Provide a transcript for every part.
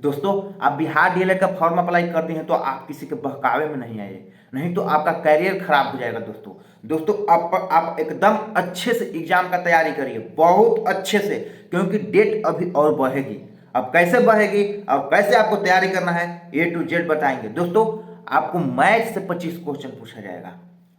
दोस्तों आप बिहार डीएलएड का फॉर्म अप्लाई करते हैं तो आप किसी के बहकावे में नहीं आइए, नहीं तो आपका करियर खराब हो जाएगा। दोस्तों आप एकदम अच्छे से एग्जाम का तैयारी करिए, बहुत अच्छे से, क्योंकि डेट अभी और बढ़ेगी। अब कैसे बढ़ेगी और कैसे आपको तैयारी करना है A to Z बताएंगे। दोस्तों आपको मैथ से 25 क्वेश्चन पूछा जाएगा।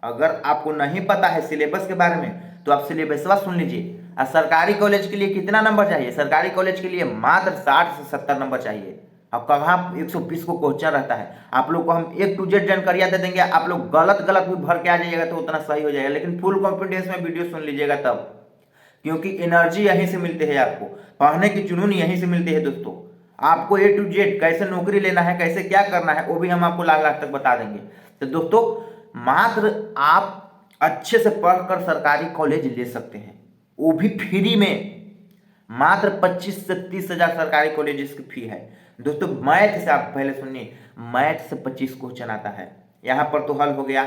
अगर आपको नहीं पता है सिलेबस के बारे में तो आप सिलेबसवा सुन लीजिए। और सरकारी कॉलेज के लिए कितना नंबर चाहिए? सरकारी कॉलेज के लिए मात्र 60 से 70 नंबर चाहिए। अब कहाँ 120 को क्वेश्चन रहता है। आप लोग को हम A to Z जानकारियां दे देंगे, आप लोग गलत भी भर के आ जाइएगा तो उतना सही हो जाएगा, लेकिन फुल कॉन्फिडेंस में वीडियो सुन लीजिएगा तब, क्योंकि एनर्जी यहीं से मिलती है, आपको पढ़ने की जुनून यहीं से मिलती है। दोस्तों आपको A to Z कैसे नौकरी लेना है, कैसे क्या करना है, वो भी हम आपको लाख लाख तक बता देंगे। तो दोस्तों मात्र आप अच्छे से पढ़कर सरकारी कॉलेज ले सकते हैं, वो भी फ्री में। मात्र 25 से 30 हजार सरकारी कॉलेज की फी है। दोस्तों मैथ से आप पहले सुनिए, मैथ से 25 क्वेश्चन आता है, यहां पर तो हल हो गया।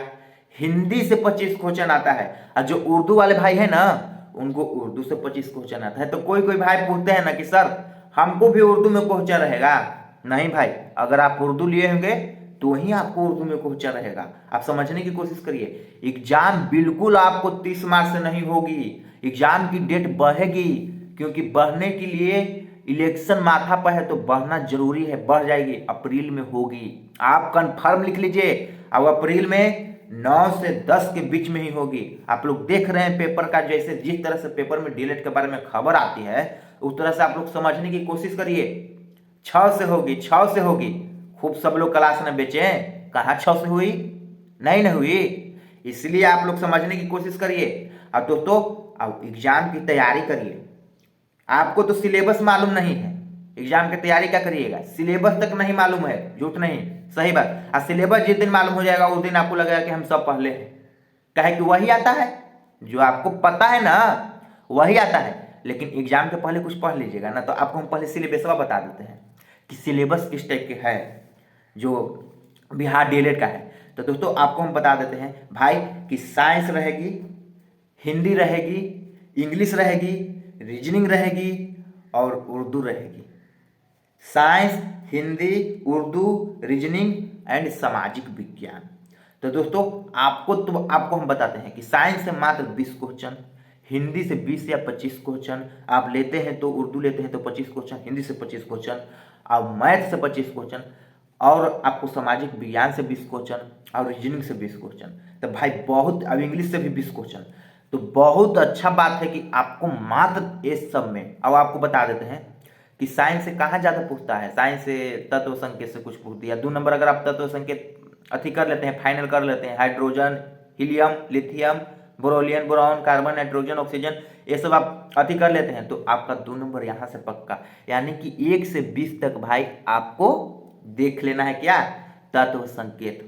हिंदी से 25 क्वेश्चन आता है, और जो उर्दू वाले भाई है ना उनको उर्दू से 25 क्वेश्चन आता है। तो कोई कोई भाई पूछते हैं ना कि सर हमको भी उर्दू में क्वेश्चन रहेगा। नहीं भाई, अगर आप उर्दू लिए होंगे तो ही आपको उर्दू में क्वेश्चन रहेगा। आप समझने की कोशिश करिए, एग्जाम बिल्कुल आपको 30 मार्च से नहीं होगी, एग्जाम की डेट बढ़ेगी, क्योंकि बढ़ने के लिए इलेक्शन माथा पर है तो बढ़ना जरूरी है, बढ़ जाएगी, अप्रैल में होगी। आप कंफर्म लिख लीजिए, अब अप्रैल में 9 से 10 के बीच में ही होगी। आप लोग देख रहे हैं पेपर का, जैसे जिस तरह से पेपर में डीएलएड के बारे में खबर आती है उस तरह से आप लोग समझने की कोशिश करिए। 6 से होगी, 6 से होगी। खूब सब लोग क्लास में बेचे हैं, कहाँ 6 से हुई? नहीं ना हुई। इसलिए आप लोग समझने की कोशिश करिए। अब दोस्तों अब एग्जाम की तैयारी करिए। आपको तो सिलेबस मालूम नहीं है, एग्जाम की तैयारी क्या करिएगा? सिलेबस तक नहीं मालूम है, झूठ नहीं, सही बात। और सिलेबस जिस दिन मालूम हो जाएगा उस दिन आपको लगेगा कि हम सब पढ़ ले हैं, कहे कि वही आता है जो आपको पता है ना, वही आता है। लेकिन एग्जाम के पहले कुछ पढ़ लीजिएगा ना, तो आपको हम पहले सिलेबस बता देते हैं कि सिलेबस किस टाइप के है जो बिहार डीएलएड का है। तो दोस्तों आपको हम बता देते हैं भाई कि साइंस रहेगी, हिंदी रहेगी, इंग्लिश रहेगी, रीजनिंग रहेगी और उर्दू रहेगी। Science, Hindi, Urdu, reasoning and सामाजिक विज्ञान। तो दोस्तों आपको हम बताते हैं कि साइंस से मात्र 20 क्वेश्चन, हिंदी से 20 या 25 क्वेश्चन आप लेते हैं, तो उर्दू लेते हैं तो 25 क्वेश्चन, हिंदी से 25 क्वेश्चन और मैथ से 25 क्वेश्चन, और आपको सामाजिक विज्ञान से 20 क्वेश्चन और रीजनिंग से 20 क्वेश्चन। तो भाई बहुत, अब इंग्लिश से भी 20 क्वेश्चन, तो बहुत अच्छा बात है कि आपको मात्र इस सब में। अब आपको बता देते हैं कि साइंस से कहाँ ज़्यादा पूछता है। साइंस से तत्व संकेत से कुछ पूछ दिया, 2 नंबर अगर आप तत्व संकेत अति कर लेते हैं, फाइनल कर लेते हैं, hydrogen, helium, lithium, beryllium, boron, carbon, nitrogen, oxygen, ये सब आप अति कर लेते हैं तो आपका 2 नंबर यहाँ से पक्का। यानी कि 1 से 20 तक भाई आपको देख लेना है क्या? तत्व संकेत।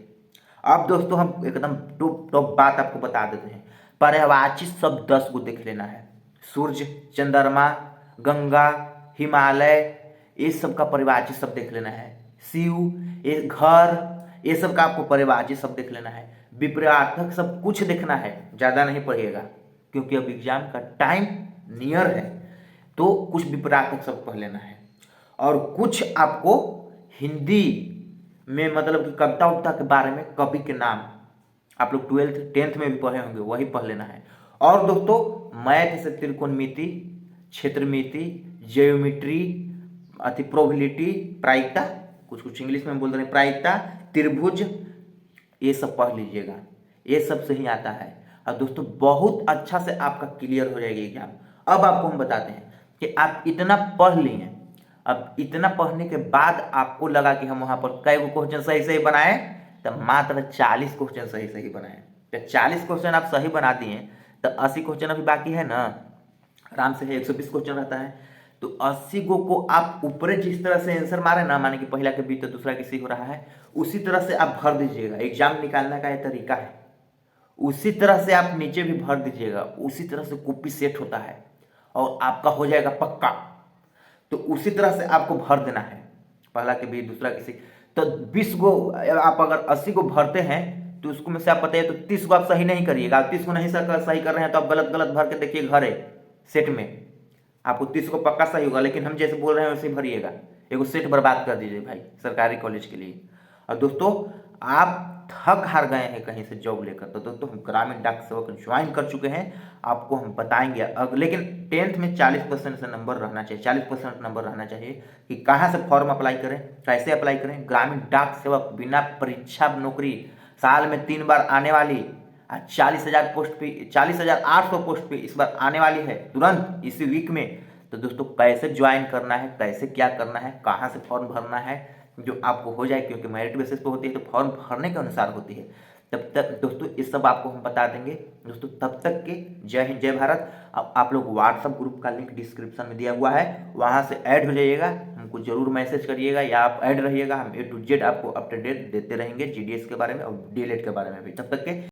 अब दोस्तों हम एकदम टॉप बात आपको बता देते हैं, पर्यायवाची सब 10 को देख लेना है। सूर्य, चंद्रमा, गंगा, हिमालय, ये सब का पर्यायवाची सब देख लेना है। शिव, ये घर, ये सब का आपको पर्यायवाची सब देख लेना है। विपरीतार्थक सब कुछ देखना है, ज़्यादा नहीं पढ़िएगा क्योंकि अब एग्जाम का टाइम नियर है, तो कुछ विपरीतार्थक सब पढ़ लेना है। और कुछ आपको हिंदी में मतलब कि कविता उविता के बारे में, कवि के नाम आप लोग 12th 10th में भी पढ़े होंगे, वही पढ़ लेना है। और दोस्तों मैथ से त्रिकोणमिति, क्षेत्रमिति, ज्योमेट्री, अति प्रोबेबिलिटी, प्रायिकता, कुछ इंग्लिश में बोल रहे हैं, प्रायिकता, त्रिभुज, ये सब पढ़ लीजिएगा, ये सब से ही आता है। और दोस्तों बहुत अच्छा से आपका क्लियर हो जाएगा एग्जाम। अब आपको हम बताते हैं कि आप इतना पढ़ लिए, अब इतना पढ़ने के बाद आपको लगा कि हम वहाँ पर कई क्वेश्चन सही सही बनाए, तो मात्र 40 क्वेश्चन सही सही बनाए। तो 40 क्वेश्चन आप सही बना दिए तो 80 क्वेश्चन अभी बाकी है ना, आराम से है, 120 क्वेश्चन रहता है। तो 80 को आप ऊपरे जिस तरह से आंसर मारे ना, माने कि पहला के बी तो दूसरा के सी हो रहा है, उसी तरह से आप भर दीजिएगा। एग्जाम निकालने का ये तरीका है, उसी तरह से आप नीचे भी भर दीजिएगा, उसी तरह से कॉपी सेट होता है और आपका हो जाएगा पक्का। तो उसी तरह से आपको भर देना है, पहला के बी दूसरा के सी। तो 20 को आप अगर 80 को भरते हैं तो उसको में से आप बताइए तो 30 को आप सही नहीं करिएगा। 30 को नहीं सही कर रहे हैं तो आप गलत गलत भर के देखिए, घर है सेट में आपको 30 को पक्का सही होगा, लेकिन हम जैसे बोल रहे हैं वैसे भरिएगा। एगो सेट बर्बाद कर दीजिए भाई सरकारी कॉलेज के लिए। और दोस्तों आप थक हार गए हैं कहीं से जॉब लेकर, तो दोस्तों हम ग्रामीण डाक सेवक ज्वाइन कर चुके हैं, आपको हम बताएंगे। लेकिन 10th में 40% से नंबर रहना चाहिए, 40% नंबर रहना चाहिए कि कहाँ से फॉर्म अप्लाई करें, कैसे अप्लाई करें। ग्रामीण डाक सेवक बिना परीक्षा नौकरी साल में 3 बार आने वाली, 40,000 पोस्ट पे, 40,800 पोस्ट पे इस बार आने वाली है तुरंत इसी वीक में। तो दोस्तों कैसे ज्वाइन करना है, कैसे क्या करना है, कहाँ से फॉर्म भरना है, जो आपको हो जाए, क्योंकि मेरिट बेसिस पे होती है तो फॉर्म भरने के अनुसार होती है। तब तक दोस्तों ये सब आपको हम बता देंगे दोस्तों। तब तक के जय हिंद जय भारत। अब आप लोग व्हाट्सअप ग्रुप का लिंक डिस्क्रिप्शन में दिया हुआ है, वहाँ से ऐड हो जाइएगा, हमको जरूर मैसेज करिएगा या आप ऐड रहिएगा। हम A to Z आपको अप टू डेट देते रहेंगे GDS के बारे में और DLED के बारे में भी। तब तक के